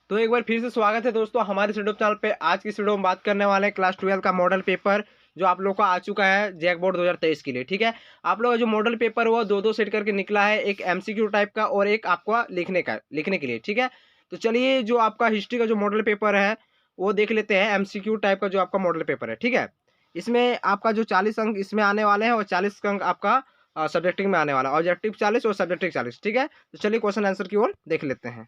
तो एक बार फिर से स्वागत है दोस्तों हमारे यूट्यूब चैनल पे। आज की इस वीडियो में बात करने वाले हैं क्लास 12 का मॉडल पेपर जो आप लोग का आ चुका है जैक बोर्ड 2023 के लिए। ठीक है, आप लोग का जो मॉडल पेपर हुआ दो सेट करके निकला है, एक एमसीक्यू टाइप का और एक आपका लिखने के लिए। ठीक है, तो चलिए जो आपका हिस्ट्री का जो मॉडल पेपर है वो देख लेते हैं। एमसीक्यू टाइप का जो आपका मॉडल पेपर है, ठीक है, इसमें आपका जो 40 अंक इसमें आने वाले हैं और 40 अंक आपका सब्जेक्टिव में आने वाला है। ऑब्जेक्टिव 40 और सब्जेक्टिव 40। ठीक है, तो चलिए क्वेश्चन आंसर की ओर देख लेते हैं।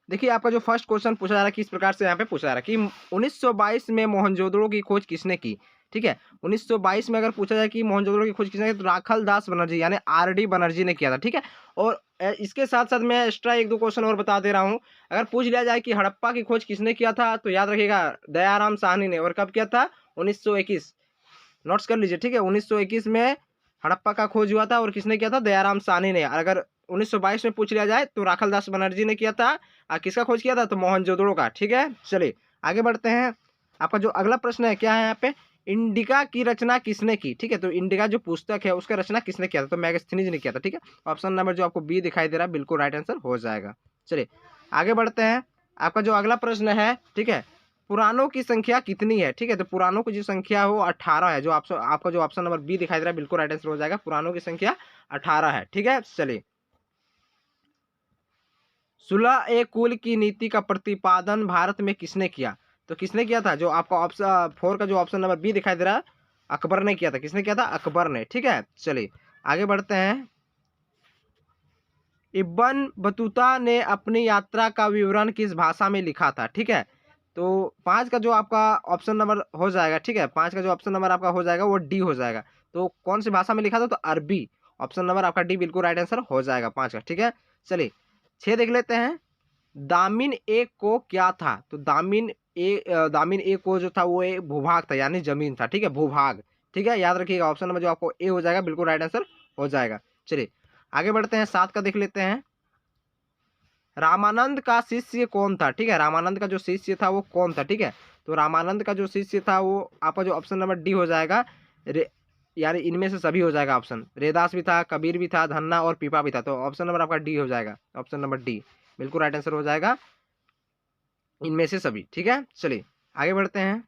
देखिए आपका जो फर्स्ट क्वेश्चन पूछा जा रहा है किस प्रकार से यहाँ पे पूछा जा रहा है कि 1922 में मोहनजोदड़ो की खोज किसने की। ठीक है, 1922 में अगर पूछा जाए कि मोहनजोदड़ो की खोज किसने की तो राखल दास बनर्जी यानी आरडी बनर्जी ने किया था। ठीक है, और इसके साथ साथ मैं एक्स्ट्रा एक दो क्वेश्चन और बता दे रहा हूँ। अगर पूछ लिया जाए कि हड़प्पा की खोज किसने किया था तो याद रखिएगा दयाराम साहनी ने। और कब किया था? 1921। नोट्स कर लीजिए। ठीक है, 1921 में हड़प्पा का खोज हुआ था और किसने किया था? दयाराम साहनी ने। अगर 1922 में पूछ लिया जाए तो राखल दास बनर्जी ने किया था। किसका खोज किया था? तो मोहनजोदड़ो का। ठीक है, चलिए आगे बढ़ते हैं। आपका जो अगला प्रश्न है क्या है यहाँ पे, इंडिका की रचना किसने की। ठीक है, तो इंडिका जो पुस्तक है उसका रचना किसने किया था? तो मैगस्थनीज ने किया था। ठीक है, ऑप्शन नंबर जो आपको बी दिखाई दे रहा है बिल्कुल राइट आंसर हो जाएगा। चलिए आगे बढ़ते हैं। आपका जो अगला प्रश्न है, ठीक है, पुराणों की संख्या कितनी है। ठीक है, तो पुराणों की जो संख्या है वो 18 है। जो आपका जो ऑप्शन नंबर बी दिखाई दे रहा है बिल्कुल राइट आंसर हो जाएगा। पुराणों की संख्या 18 है। ठीक है, चलिए सुलह ए कुल की नीति का प्रतिपादन भारत में किसने किया? तो किसने किया था? जो आपका ऑप्शन 4 का जो ऑप्शन नंबर बी दिखाई दे रहा है अकबर ने किया था। किसने किया था? अकबर ने। ठीक है, चलिए आगे बढ़ते हैं। इब्न बतूता ने अपनी यात्रा का विवरण किस भाषा में लिखा था? ठीक है, तो 5 का जो आपका ऑप्शन नंबर हो जाएगा, ठीक है, 5 का जो ऑप्शन नंबर आपका हो जाएगा वो डी हो जाएगा। तो कौन सी भाषा में लिखा था? तो अरबी। ऑप्शन नंबर आपका डी बिल्कुल राइट आंसर हो जाएगा 5 का। ठीक है, चलिए 6 देख लेते हैं। दामिन ए को क्या था? तो दामिन ए को जो था वो एक भूभाग था यानी जमीन था। ठीक है, भूभाग। ठीक है, याद रखिएगा ऑप्शन नंबर जो आपको ए हो जाएगा बिल्कुल राइट आंसर हो जाएगा। चलिए आगे बढ़ते हैं। 7 का देख लेते हैं। रामानंद का शिष्य कौन था? ठीक है, रामानंद का जो शिष्य था वो कौन था? ठीक है, तो रामानंद का जो शिष्य था वो आपका जो ऑप्शन नंबर डी हो जाएगा यानी इनमें से सभी हो जाएगा ऑप्शन। रेदास भी था, कबीर भी था, धन्ना और पीपा भी था। तो ऑप्शन नंबर आपका डी हो जाएगा। ऑप्शन नंबर डी बिल्कुल राइट आंसर हो जाएगा, इनमें से सभी। ठीक है, चलिए आगे बढ़ते हैं।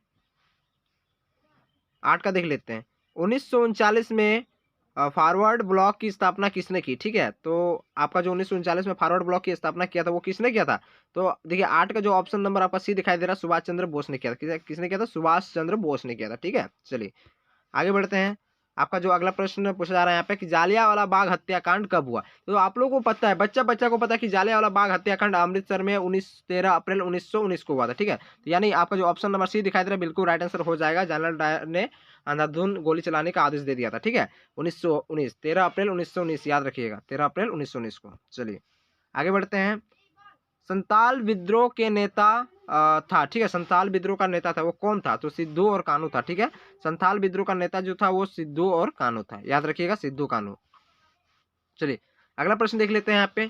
8 का देख लेते हैं। 1939 में फॉरवर्ड ब्लॉक की स्थापना किसने की? ठीक है, तो आपका जो 1939 में फॉरवर्ड ब्लॉक की स्थापना किया था वो किसने किया था? तो देखिए 8 का जो ऑप्शन नंबर आपका सी दिखाई दे रहा है सुभाष चंद्र बोस ने किया था। किसने किया था? सुभाष चंद्र बोस ने किया था। ठीक है, चलिए आगे बढ़ते हैं। आपका जो अगला प्रश्न पूछा जा रहा है यहाँ पे कि जालियांवाला बाग हत्याकांड कब हुआ? तो आप लोगों को पता है, बच्चा बच्चा को पता है कि जालियांवाला बाग हत्याकांड अमृतसर में 13 अप्रैल 1919 को हुआ था। ठीक है, तो यानी आपका जो ऑप्शन नंबर सी दिखाई दे रहा है बिल्कुल राइट आंसर हो जाएगा। जनरल डायर ने अंधाधुंध गोली चलाने का आदेश दे दिया था। ठीक है, 1919 13 अप्रैल 1919 याद रखिएगा, 13 अप्रैल 1919 को। चलिए आगे बढ़ते हैं। संताल विद्रोह के नेता था। ठीक है, संताल विद्रोह का नेता था वो कौन था? तो सिद्धू और कान्हू था। ठीक है, संताल विद्रोह का नेता जो था वो सिद्धू और कान्हू था। याद रखिएगा, सिद्धू कान्हू। चलिए अगला प्रश्न देख लेते हैं यहाँ पे।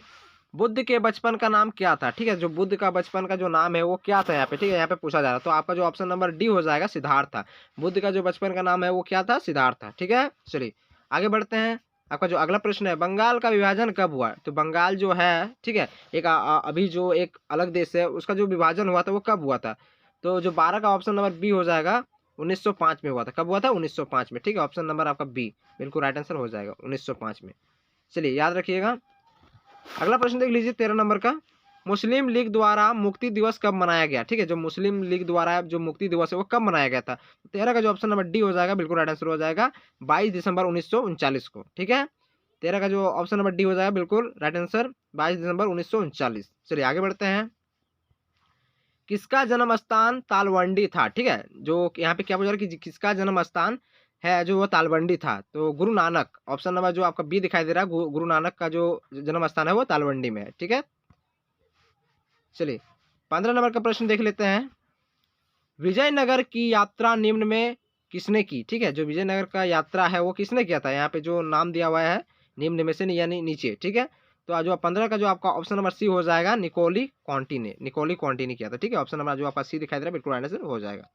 बुद्ध के बचपन का नाम क्या था? ठीक है, जो बुद्ध का बचपन का जो नाम है वो क्या था यहाँ पे? ठीक है, यहाँ पे पूछा जा रहा है। तो आपका जो ऑप्शन नंबर डी हो जाएगा सिद्धार्थ था। बुद्ध का जो बचपन का नाम है वो क्या था? सिद्धार्थ था। ठीक है, चलिए आगे बढ़ते हैं। आपका जो अगला प्रश्न है, बंगाल का विभाजन कब हुआ? तो बंगाल जो है, ठीक है, एक अभी जो एक अलग देश है उसका जो विभाजन हुआ था वो कब हुआ था? तो जो 12 का ऑप्शन नंबर बी हो जाएगा, 1905 में हुआ था। कब हुआ था? 1905 में। ठीक है, ऑप्शन नंबर आपका बी बिल्कुल राइट आंसर हो जाएगा, 1905 में। चलिए याद रखिएगा। अगला प्रश्न देख लीजिए 13 नंबर का। मुस्लिम लीग द्वारा मुक्ति दिवस कब मनाया गया? ठीक है, जो मुस्लिम लीग द्वारा जो मुक्ति दिवस है वो कब मनाया गया था? 13 का जो ऑप्शन नंबर डी हो जाएगा बिल्कुल राइट आंसर हो जाएगा, 22 दिसंबर 1939 को। ठीक है, 13 का जो ऑप्शन नंबर डी हो जाएगा बिल्कुल राइट आंसर, 22 दिसंबर 1939। चलिए आगे बढ़ते हैं। किसका जन्म स्थान तालवंडी था? ठीक है, जो यहाँ पे क्या पूछ रहा है कि किसका जन्म स्थान है जो वो तालवंडी था? तो गुरु नानक। ऑप्शन नंबर जो आपका बी दिखाई दे रहा है, गुरु नानक का जो जन्म स्थान है वो तालवंडी में है। ठीक है, चलिए 15 नंबर का प्रश्न देख लेते हैं। विजयनगर की यात्रा निम्न में किसने की? ठीक है, जो विजयनगर का यात्रा है वो किसने किया था? यहाँ पे जो नाम दिया हुआ है निम्न में से यानी नीचे। ठीक है, तो जो 15 का जो आपका ऑप्शन नंबर सी हो जाएगा, निकोली कॉन्टी ने। निकोली कॉन्टी ने किया था। ठीक है, ऑप्शन नंबर जो आपका सी दिखाई दे रहा है बिल्कुल राइट आंसर हो जाएगा।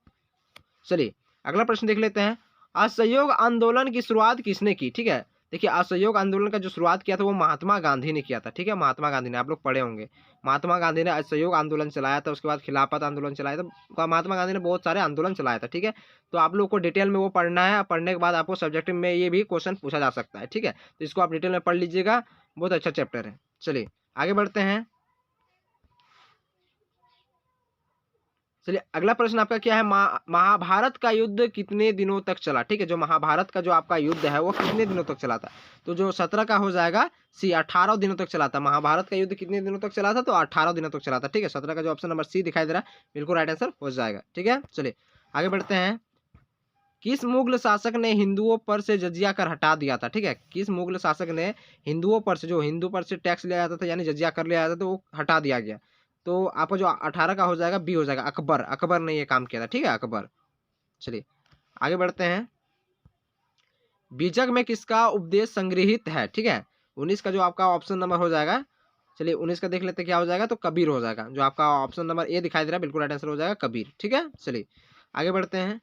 चलिए अगला प्रश्न देख लेते हैं। असहयोग आंदोलन की शुरुआत किसने की? ठीक है, देखिए असहयोग आंदोलन का जो शुरुआत किया था वो महात्मा गांधी ने किया था, ठीक है? महात्मा गांधी ने, आप लोग पढ़े होंगे। महात्मा गांधी ने असहयोग आंदोलन चलाया था, उसके बाद खिलाफत आंदोलन चलाया था। महात्मा गांधी ने बहुत सारे आंदोलन चलाया था, ठीक है? तो आप लोग को डिटेल में वो पढ़ना है, पढ़ने के बाद आपको सब्जेक्टिव में ये भी क्वेश्चन पूछा जा सकता है, ठीक है? तो इसको आप डिटेल में पढ़ लीजिएगा, बहुत अच्छा चैप्टर है। चलिए आगे बढ़ते हैं। चलिए अगला प्रश्न आपका क्या है, महाभारत का युद्ध कितने दिनों तक चला, ठीक है? जो महाभारत का जो आपका युद्ध है वो कितने दिनों तक चला था? तो जो 17 का हो जाएगा सी, 18 दिनों तक चला था। महाभारत का युद्ध कितने दिनों तक चला था? तो 18 दिनों तक चला था, ठीक है? 17 का जो ऑप्शन नंबर सी दिखाई दे रहा है बिल्कुल राइट आंसर हो जाएगा, ठीक है? चलिए आगे बढ़ते हैं। किस मुगल शासक ने हिंदुओं पर से जजिया कर हटा दिया था, ठीक है? किस मुगल शासक ने हिंदुओं पर से, जो हिंदू पर से टैक्स लिया जाता था यानी जजिया कर लिया जाता था, तो वो हटा दिया गया। तो आपका जो 18 का हो जाएगा बी हो जाएगा, अकबर। अकबर ने ये काम किया था, ठीक है? अकबर। चलिए आगे बढ़ते हैं। बीजक में किसका उपदेश संग्रहित है, ठीक है? 19 का जो आपका ऑप्शन नंबर हो जाएगा, चलिए 19 का देख लेते हैं क्या हो जाएगा, तो कबीर हो जाएगा। जो आपका ऑप्शन नंबर ए दिखाई दे रहा है बिल्कुल राइट आंसर हो जाएगा कबीर, ठीक है? चलिए आगे बढ़ते हैं।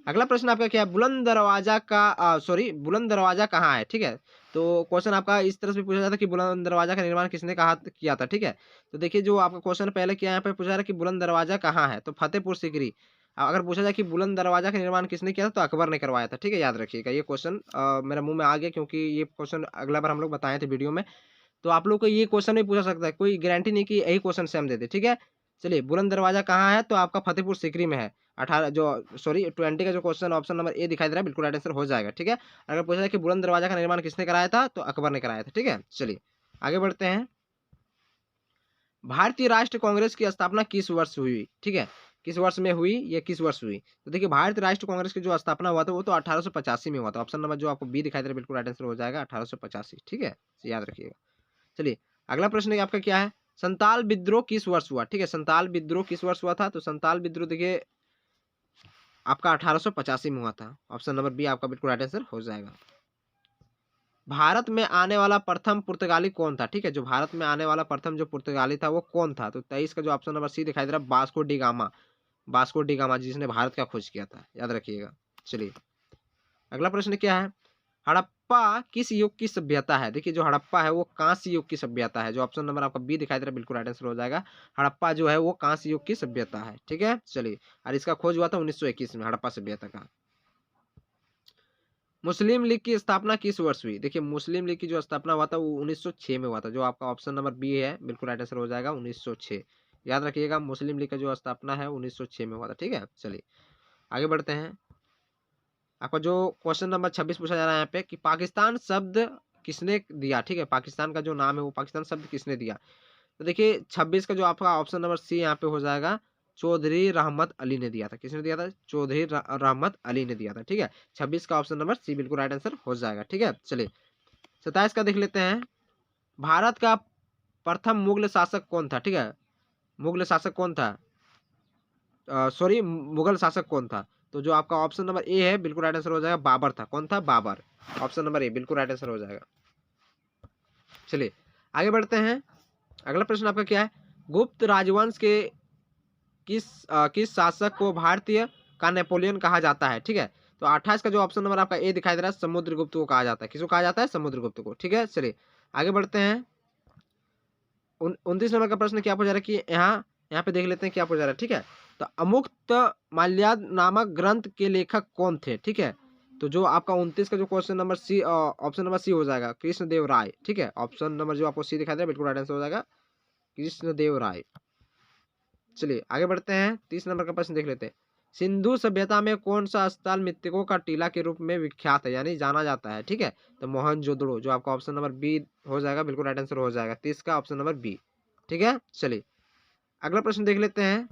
अगला प्रश्न आपका क्या है, बुलंद दरवाजा का सॉरी बुलंद दरवाजा कहाँ है, ठीक है? तो क्वेश्चन आपका इस तरह से पूछा जाता है कि बुलंद दरवाजा का निर्माण किसने कहा किया था, ठीक है? तो देखिए जो आपका क्वेश्चन पहले किया यहाँ पे पूछा जा रहा है कि बुलंद दरवाजा कहाँ है, तो फतेहपुर सीकरी। अगर पूछा जाए कि बुलंद दरवाजा का निर्माण किसने किया था, तो अकबर ने करवाया था, ठीक है? याद रखिएगा ये क्वेश्चन मेरे मुंह में आ गया, क्योंकि ये क्वेश्चन अगला बार हम लोग बताए थे वीडियो में। तो आप लोग को ये क्वेश्चन भी पूछा सकता है, कोई गारंटी नहीं कि यही क्वेश्चन सेम दे दे, ठीक है? चलिए बुलंद दरवाजा कहाँ है, तो आपका फतेहपुर सीकरी में है। 18 जो सॉरी 20 का जो क्वेश्चन ऑप्शन नंबर ए दिखाई दे रहा है बिल्कुल राइट आंसर हो जाएगा, ठीक है? अगर पूछा जाए कि बुलंद दरवाजा का निर्माण किसने कराया था, तो अकबर ने कराया था, ठीक है? चलिए आगे बढ़ते हैं। भारतीय राष्ट्रीय कांग्रेस की स्थापना किस वर्ष हुई, ठीक है? किस वर्ष में हुई, ये किस वर्ष हुई? तो देखिए भारतीय राष्ट्रीय कांग्रेस की जो स्थापना हुआ था वो तो 1885 में हुआ था। ऑप्शन नंबर जो आपको बी दिखाई दे रहा है बिल्कुल राइट आंसर हो जाएगा 1885, ठीक है? याद रखिएगा। चलिए अगला प्रश्न आपका क्या है, संताल विद्रोह किस वर्ष हुआ, ठीक है? संताल विद्रोह किस वर्ष हुआ था? तो संताल विद्रोह देखिए आपका 1885 में हुआ था। ऑप्शन नंबर बी आपका बिल्कुल राइट आंसर हो जाएगा। भारत में आने वाला प्रथम पुर्तगाली कौन था, ठीक है? जो भारत में आने वाला प्रथम जो पुर्तगाली था वो कौन था? तो 23 का जो ऑप्शन नंबर सी दिखाई दे रहा है Vasco D gamma. Vasco D gamma जिसने भारत का खोज किया था, याद रखिएगा। चलिए अगला प्रश्न क्या है, हड़प्पा किस युग की सभ्यता है? देखिए जो हड़प्पा है वो कांस्य युग की सभ्यता है। जो ऑप्शन नंबर आपका बी दिखाई दे रहा है बिल्कुल राइट आंसर हो जाएगा। हड़प्पा जो है वो कांस्य युग की सभ्यता है, ठीक है? चलिए और इसका खोज हुआ था 1921 में, हड़प्पा सभ्यता का। मुस्लिम लीग की स्थापना किस वर्ष हुई? देखिए मुस्लिम लीग की जो स्थापना हुआ था वो 1906 में हुआ था। जो आपका ऑप्शन नंबर बी है बिल्कुल राइट आंसर हो जाएगा 1906। याद रखिएगा मुस्लिम लीग का जो स्थापना है 1906 में हुआ था, ठीक है? चलिए आगे बढ़ते हैं। आपका जो क्वेश्चन नंबर 26 पूछा जा रहा है यहाँ पे कि पाकिस्तान शब्द किसने दिया, ठीक है? पाकिस्तान का जो नाम है वो पाकिस्तान शब्द किसने दिया? तो देखिए 26 का जो आपका ऑप्शन नंबर सी यहाँ पे हो जाएगा, चौधरी रहमत अली ने दिया था। किसने दिया था? चौधरी रहमत अली ने दिया था, ठीक है? 26 का ऑप्शन नंबर सी बिल्कुल राइट आंसर हो जाएगा, ठीक है? चलिए 27 का देख लेते हैं। भारत का प्रथम मुगल शासक कौन था, ठीक है? मुगल शासक कौन था, सॉरी मुगल शासक कौन था? तो जो आपका ऑप्शन नंबर ए है बिल्कुल राइट आंसर हो जाएगा, बाबर था। कौन था? बाबर। ऑप्शन नंबर ए बिल्कुल राइट आंसर हो जाएगा। चलिए आगे बढ़ते हैं। अगला प्रश्न आपका क्या है, गुप्त राजवंश के किस शासक को भारतीय का नेपोलियन कहा जाता है, ठीक है? तो 28 का जो ऑप्शन नंबर आपका ए दिखाई दे रहा है समुद्रगुप्त को कहा जाता है। किसको कहा जाता है? समुद्रगुप्त को, ठीक है? चलिए आगे बढ़ते हैं। 29 नंबर का प्रश्न क्या पूछा जा रहा है कि यहाँ यहाँ पे देख लेते हैं क्या पूछा जा रहा है, ठीक है? तो अमुक्त माल्याद नामक ग्रंथ के लेखक कौन थे, ठीक है? तो जो आपका 29 का जो question number C option number C हो जाएगा कृष्णदेव राय, ठीक है? ऑप्शन नंबर जो आपको सी दिखाई दे रहा है बिल्कुल राइट आंसर हो जाएगा कृष्णदेव राय। चलिए आगे बढ़ते हैं। 30 नंबर का प्रश्न देख लेते हैं। सिंधु सभ्यता में कौन सा स्थल मृतकों का टीला के रूप में विख्यात है यानी जाना जाता है, ठीक है? तो मोहनजोदड़ो। जो आपका ऑप्शन नंबर बी हो जाएगा बिल्कुल राइट आंसर हो जाएगा 30 का ऑप्शन नंबर बी, ठीक है? चलिए अगला प्रश्न देख लेते हैं।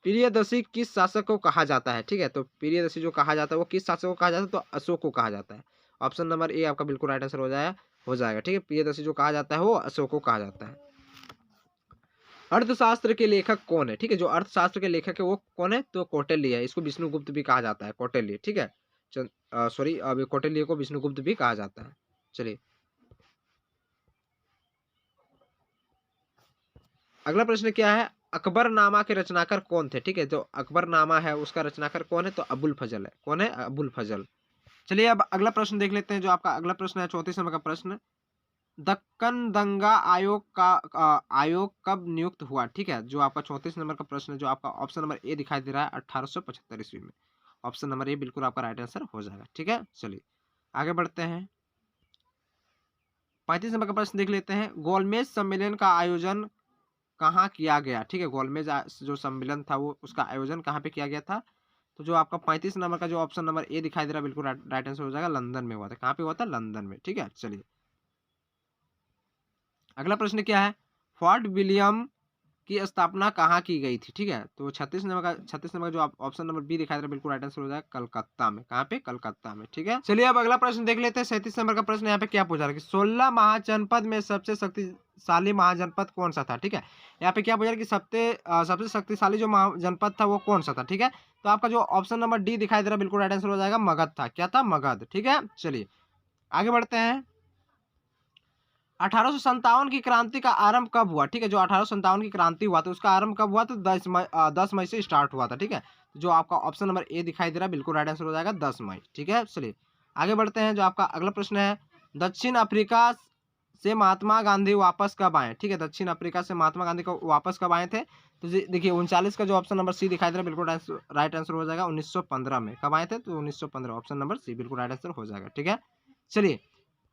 प्रियदर्शी किस शासक को कहा जाता है, ठीक है? तो प्रियदर्शी जो कहा जाता है वो किस शासक को कहा जाता है? तो अशोक को कहा जाता है। ऑप्शन नंबर ए आपका बिल्कुल राइट आंसर हो जाएगा, ठीक है? प्रियदर्शी जो कहा जाता है वो अशोक को कहा जाता है। अर्थशास्त्र के लेखक कौन है, ठीक है? जो अर्थशास्त्र के लेखक है वो कौन है? तो कौटिल्य है। इसको विष्णुगुप्त भी कहा जाता है, कौटिल्य, ठीक है? सॉरी अभी कौटिल्य को विष्णुगुप्त भी कहा जाता है। चलिए अगला प्रश्न क्या है, अकबरनामा के रचनाकार कौन थे, ठीक है? जो अकबरनामा है उसका रचनाकार कौन है? तो अबुल फजल है। कौन है? अबुल फजल। चलिए अब अगला प्रश्न देख लेते हैं। जो आपका अगला प्रश्न है 34 नंबर का प्रश्न, दक्कन दंगा आयोग कब नियुक्त हुआ? ठीक है, जो आपका 34 नंबर का प्रश्न है, जो आपका ऑप्शन नंबर ए दिखाई दे रहा है 1875 ईस्वी में। ऑप्शन नंबर ए बिल्कुल आपका राइट आंसर हो जाएगा। ठीक है, चलिए आगे बढ़ते हैं। 35 नंबर का प्रश्न देख लेते हैं। गोलमेज सम्मेलन का आयोजन कहाँ किया गया? ठीक है, गोलमेज जो सम्मेलन था वो उसका आयोजन कहाँ पे किया गया था? तो जो आपका 35 नंबर का जो ऑप्शन नंबर ए दिखाई दे रहा है बिल्कुल राइट आंसर हो जाएगा, लंदन में हुआ था। कहाँ पे हुआ था? लंदन में। ठीक है, चलिए अगला प्रश्न क्या है? फोर्ट विलियम की स्थापना कहाँ की गई थी? ठीक है, तो 36 नंबर का जो ऑप्शन नंबर बी दिखाई दे रहा है बिल्कुल राइट आंसर हो जाएगा, कलकत्ता में। कहाँ पे? कलकत्ता में। ठीक है, चलिए अब अगला प्रश्न देख लेते हैं। 37 नंबर का प्रश्न यहाँ पे क्या पूछा रहा है कि 16 महाजनपद में सबसे शक्तिशाली महाजनपद कौन सा था? ठीक है, यहाँ पे क्या पूछा रहा है कि सबसे शक्तिशाली जो महाजनपद था वो कौन सा था? ठीक है, तो आपका जो ऑप्शन नंबर डी दिखाई दे रहा है बिल्कुल राइट आंसर हो जाएगा, मगध था। क्या था? मगध। ठीक है, चलिए आगे बढ़ते हैं। 1857 की क्रांति का आरंभ कब हुआ? ठीक है, जो 1857 की क्रांति हुआ था उसका आरंभ कब हुआ? तो 10 मई से स्टार्ट हुआ था। ठीक है, जो आपका ऑप्शन नंबर ए दिखाई दे रहा है बिल्कुल राइट आंसर हो जाएगा, 10 मई। ठीक है, चलिए आगे बढ़ते हैं। जो आपका अगला प्रश्न है, दक्षिण अफ्रीका से महात्मा गांधी वापस कब आए? ठीक है, दक्षिण अफ्रीका से महात्मा गांधी को वापस कब आए थे? तो देखिए 39 का जो ऑप्शन नंबर सी दिखाई दे रहा है बिल्कुल राइट आंसर हो जाएगा, 1915 में। कब आए थे? तो 1915, ऑप्शन नंबर सी बिल्कुल राइट आंसर हो जाएगा। ठीक है, चलिए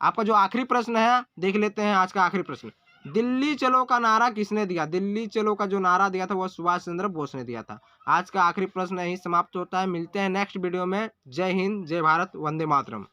आपका जो आखिरी प्रश्न है देख लेते हैं। आज का आखिरी प्रश्न, दिल्ली चलो का नारा किसने दिया? दिल्ली चलो का जो नारा दिया था वो सुभाष चंद्र बोस ने दिया था। आज का आखिरी प्रश्न यही समाप्त होता है। मिलते हैं नेक्स्ट वीडियो में। जय हिंद, जय भारत, वंदे मातरम।